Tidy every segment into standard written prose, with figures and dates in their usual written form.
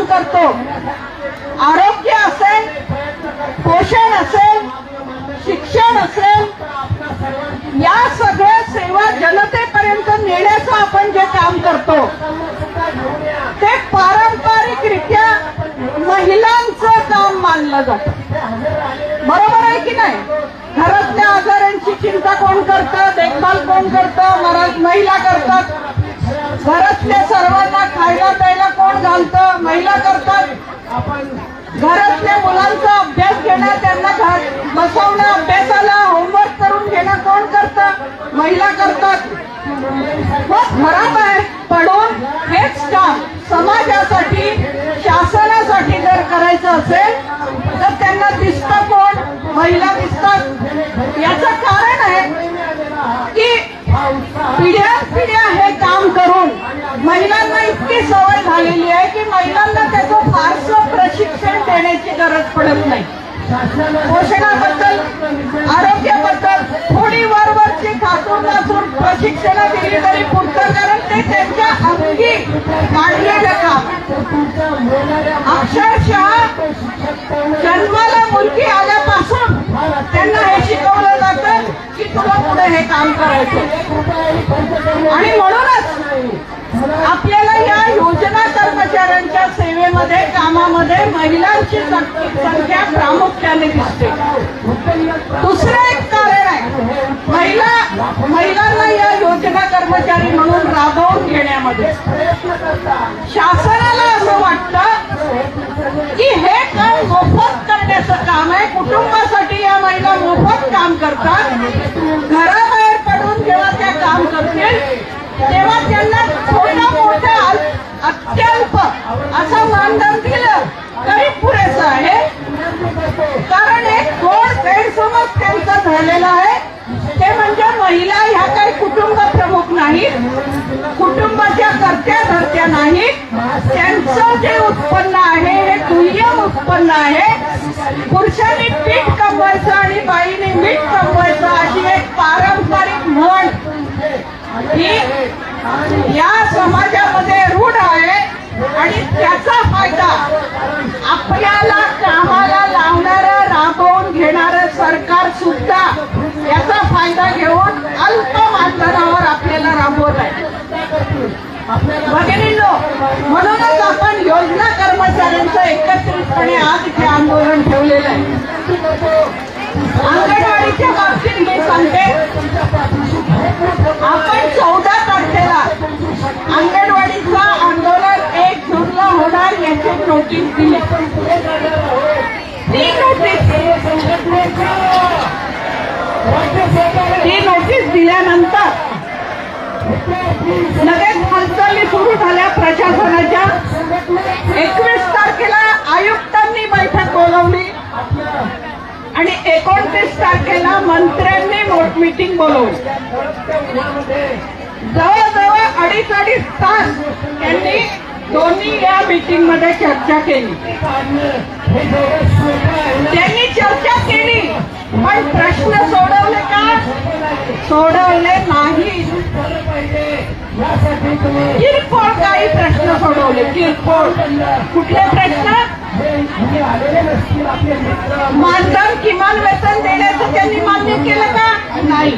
काम करतो, आरोग्य असेल, पोषण असेल, शिक्षण असेल, या सगळ्या सेवा जनतेपर्यंत नेण्याचं आपण जे काम करतो ते पारंपरिकरित्या महिलांचं काम मानलं जातं. बरोबर आहे की नाही? घरातल्या आजारांची चिंता कोण करतं, देखभाल कोण करतं? महिला करतात. घरातल्या सर्वांना खायला प्यायला कोण घालतं? महिला करतात. घरातल्या मुलांचा अभ्यास घेणं, त्यांना बसवणं, अभ्यासाला होमवर्क करून घेणं कोण करतं? महिला करतात. मग घराबाहेर पडून हेच काम समाजासाठी, शासनासाठी जर करायचं असेल तर त्यांना दिसतं कोण? महिला दिसतात. याचं कारण आहे की पिढ्या हे काम करून महिलांना इतकी सवय झालेली आहे की महिलांना त्याचं फारसं प्रशिक्षण देण्याची गरज पडत नाही. पोषणाबद्दल, आरोग्याबद्दल थोडी वरवरची खासून प्रशिक्षण दिली तरी पुरतं, कारण ते त्यांच्या अंगी काढलेलं काम. अक्षरशः जन्माला मुलगी आल्यापासून त्यांना हे शिकवलं जातं की तुला पुढे हे काम करायचं. आणि म्हणूनच आपल्याला या योजना कर्मचाऱ्यांच्या सेवेमध्ये, कामामध्ये महिलांची संख्या प्रामुख्याने दिसते. दुसरं एक कारण आहे, महिलांना या योजना कर्मचारी म्हणून राबवून घेण्यामध्ये शासनाला असं वाटतं की हे काम मोफत करण्याचं काम आहे. कुटुंबासाठी या महिला मोफत काम करतात. घराबाहेर पडून जेव्हा त्या काम करतील तेव्हा त्यांना छोटा मोठा अत्यल्प असं मानधन दिलं तरी पुरेसं आहे. कारण एक गोड गैरसमज त्यांचा झालेला आहे, ते म्हणजे महिला ह्या काही कुटुंब प्रमुख नाहीत, कुटुंबाच्या कर्त्या धर्त्या नाहीत. त्यांचं जे उत्पन्न आहे हे दुय्यम उत्पन्न आहे. पुरुषांनी पीठ कमवायचं आणि बाईने मीठ कमवायचं अशी एक पारंपरिक म्हण ही या समाजामध्ये रूढ आहे. आणि त्याचा फायदा आपल्याला कामाला लावणारं, राबवून घेणारं सरकार सुद्धा याचा फायदा घेऊन अल्प मानधनावर आपल्याला राबवत आहे. भगिनींनो, म्हणूनच आपण योजना कर्मचाऱ्यांचं एकत्रितपणे आज इथे आंदोलन ठेवलेलं आहे. अंगणवाडीच्या बाबतीत मी सांगते, आपण 14 तारखेला अंगणवाडीचं आंदोलन 1 जूनला होणार याची नोटीस दिली. ती नोटीस दिल्यानंतर लगेच हालचाली सुरू झाल्या प्रशासनाच्या. 21 तारखेला आयुक्तांनी बैठक बोलवली आणि 29 तारखेला मंत्र्यांनी मीटिंग बोलवली. जवळजवळ 2.5 तास त्यांनी दोन्ही या मीटिंग मध्ये चर्चा केली. त्यांनी चर्चा केली पण प्रश्न सोडवले का? सोडवले नाही. किरकोळ काही प्रश्न सोडवले. किरकोळ कुठले प्रश्न? मानधन, किमान वेतन देण्याचं त्यांनी मान्य केलं का? नाही.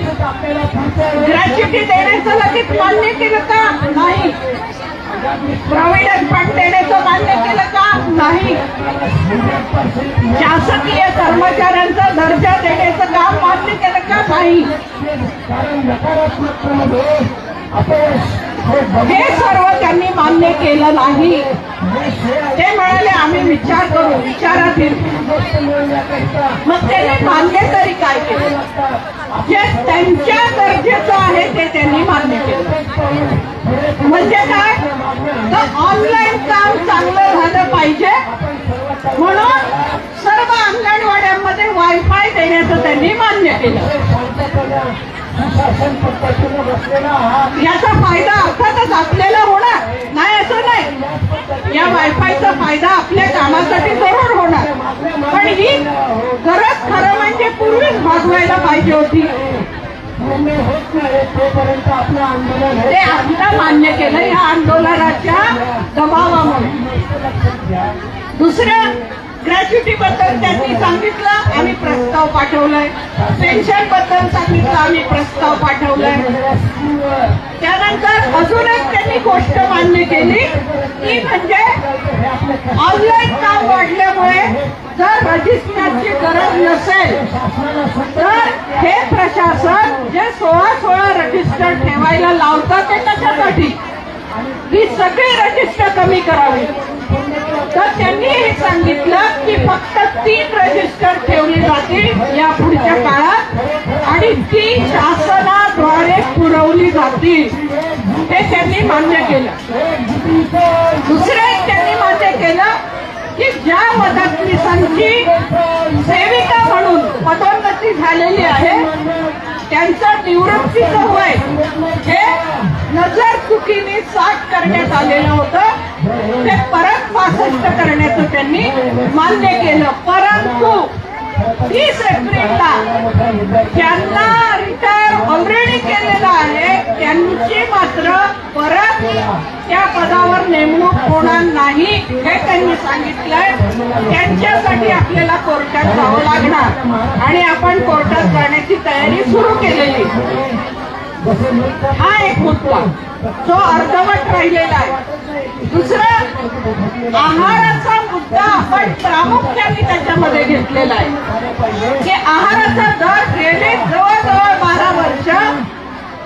ग्रॅच्युटी देण्याचं लगेच मान्य केलं का? नाही. प्रॉव्हिडंट फंड देण्याचं मान्य केलं का? नाही. शासकीय कर्मचाऱ्यांचा दर्जा देण्याचं काम मान्य केलं का? नाही. हे सर्व त्यांनी मान्य केलं नाही. ते म्हणाले आम्ही विचार करू. विचारातील मग त्यांनी मान्य तरी काय केलं? जे त्यांच्या गरजेचं आहे ते त्यांनी मान्य केलं. म्हणजे काय? तर ऑनलाईन काम चांगलं झालं पाहिजे म्हणून सर्व अंगणवाड्यांमध्ये वायफाय देण्याचं त्यांनी मान्य केलं. याचा फायदा अर्थातच आपल्याला होणार नाही असं नाही. या वायफायचा फायदा आपल्या कामासाठी जरूर होणार, पण ही गरज खरं म्हणजे पूर्वीच भागवायला पाहिजे होती. ते आता मान्य केलं. या आंदोलनाच्या दबावामुळे दुसऱ्या ग्रॅच्युटी बद्दल त्यांनी सांगितलं, आम्ही प्रस्ताव पाठवलाय. पेन्शन बद्दल सांगितलं, आम्ही प्रस्ताव पाठवलाय. त्यानंतर अजून एक त्यांनी गोष्ट मान्य केली ती म्हणजे ऑनलाईन काम वाढल्यामुळे जर रजिस्टरची गरज नसेल तर हे प्रशासन जे 16 रजिस्टर ठेवायला लावतं ते कशासाठी, ही सगळी रजिस्टर कमी करावी. तर त्यांनी हे सांगितलं की फक्त 3 रजिस्टर ठेवली जातील या पुढच्या काळात आणि ती शासनाद्वारे पुरवली जातील, हे त्यांनी मान्य केलं. दुसरं एक त्यांनी मान्य केलं की ज्या मदतनीसांची सेविका म्हणून पदोन्नती झालेली आहे त्यांचं निवृत्तीचं वय हे नजर चुकीने 60 करण्यात आलेलं होतं, ते परत 65 करण्याचं त्यांनी मान्य केलं. परंतु 30 एप्रिलला ज्यांना रिटायर ऑलरेडी केलेलं आहे त्यांची मात्र परत त्या पदावर नेमणूक होणार नाही, हे त्यांनी सांगितलंय. त्यांच्यासाठी आपल्याला कोर्टात जावं लागणार आणि आपण कोर्टात जाण्याची तयारी सुरू केलेली. हा एक मुद्दा जो अर्धवट राहिलेला आहे. दुसरा आहाराचा मुद्दा आपण प्रामुख्याने त्याच्यामध्ये घेतलेला आहे की आहाराचा दर गेले जवळजवळ 12 वर्ष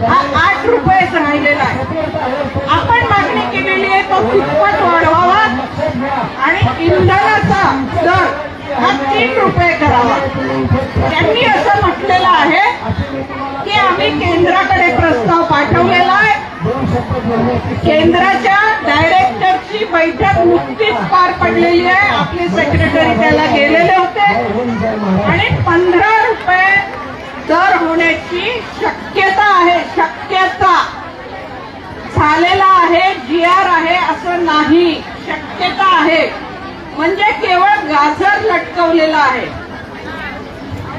हा 8 रुपयेच राहिलेला आहे. आपण मागणी केलेली आहे तो तिप्पट वाढवावा आणि इंधनाचा दर हा 3 रुपये करावा. त्यांनी असं म्हटलेलं आहे की आम्ही केंद्राकडे प्रस्ताव पाठवलेला आहे. केंद्राच्या डायरेक्टरची बैठक नुकतीच पार पडलेली आहे, आपले सेक्रेटरी त्याला गेलेले होते आणि 15 रुपये दर होण्याची शक्यता आहे. शक्यता झालेला आहे, GR आहे असं नाही, शक्यता आहे. म्हणजे केवळ गाजर लटकवलेला आहे.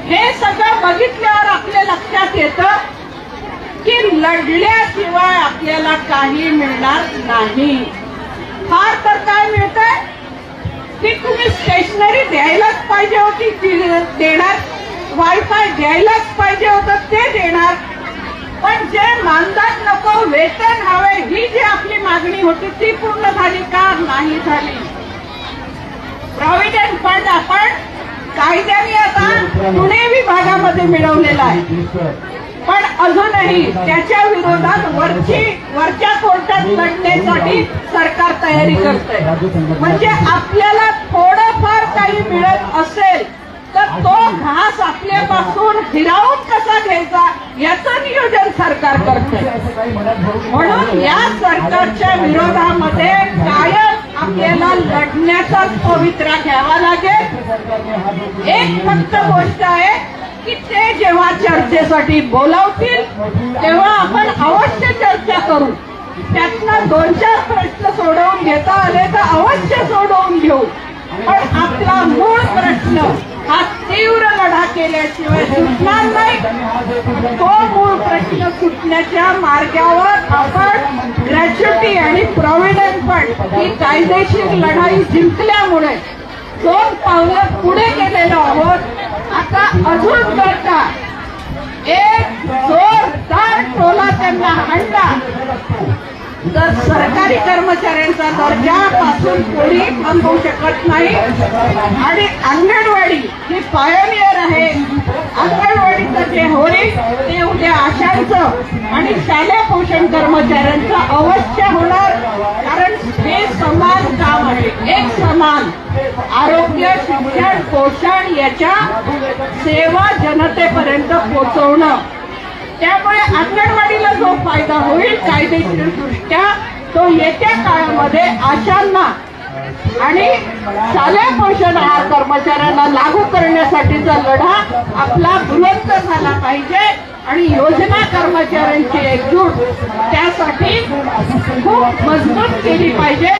हे सगळं बघितल्यावर आपल्या लक्षात येतं की लढल्याशिवाय आपल्याला काही मिळणार नाही. फार तर काय मिळतंय की तुम्ही स्टेशनरी द्यायलाच पाहिजे होती ती देणार, वायफाय द्यायलाच पाहिजे होतं ते देणार, पण जे मानधन नको वेतन हवे ही जी आपली मागणी होती ती पूर्ण झाली का, नाही झाली. प्रॉव्हिडंट फंड आपण कायद्याने आता पुणे विभागामध्ये मिळवलेला आहे, पण अजूनही त्याच्या विरोधात वरच्या कोर्टात लढण्यासाठी सरकार तयारी करतंय. म्हणजे आपल्याला थोडंफार काही मिळत असेल तर तो घास आपल्यापासून हिरावून कसा घ्यायचा याचं नियोजन सरकार करतंय. म्हणून या सरकारच्या विरोधामध्ये कायम आपल्याला लढण्याचाच पवित्रा घ्यावा लागेल. एक फक्त गोष्ट आहे की ते जेव्हा चर्चेसाठी बोलावतील तेव्हा आपण अवश्य चर्चा करू. त्यातनं 2-4 प्रश्न सोडवून घेता आले तर अवश्य सोडवून घेऊ, पण आपला मूळ प्रश्न हा तीव्र लढा केल्याशिवाय सुटणार नाही. तो मूळ प्रश्न सुटण्याच्या मार्गावर आपण ग्रॅच्युटी आणि प्रॉव्हिडंट फंड ही कायदेशीर लढाई जिंकल्यामुळे 2 पावलं पुढे गेलेलो आहोत. आता अजून जर का एक जोरदार टोला त्यांना हाणला तर सरकारी कर्मचाऱ्यांचा दर्जापासून कोणी थांबवू शकत नाही. आणि अंगणवाडी ही पायोनियर आहे. अंगणवाडीचं जे होईल ते उद्या आशांचं आणि शालेय पोषण कर्मचाऱ्यांचं अवश्य होणार, कारण हे समान काम आहे. एक समान आरोग्य, शिक्षण, पोषण याच्या सेवा जनतेपर्यंत पोहोचवणं. त्यामुळे अंगणवाडीला जो फायदा होईल कायदेशीरदृष्ट्या तो येत्या काळामध्ये आशांना आणि शालेय पोषण आहार कर्मचाऱ्यांना लागू करण्यासाठीचा लढा आपला बुलंद झाला पाहिजे आणि योजना कर्मचाऱ्यांची एकजूट त्यासाठी खूप मजबूत केली पाहिजे.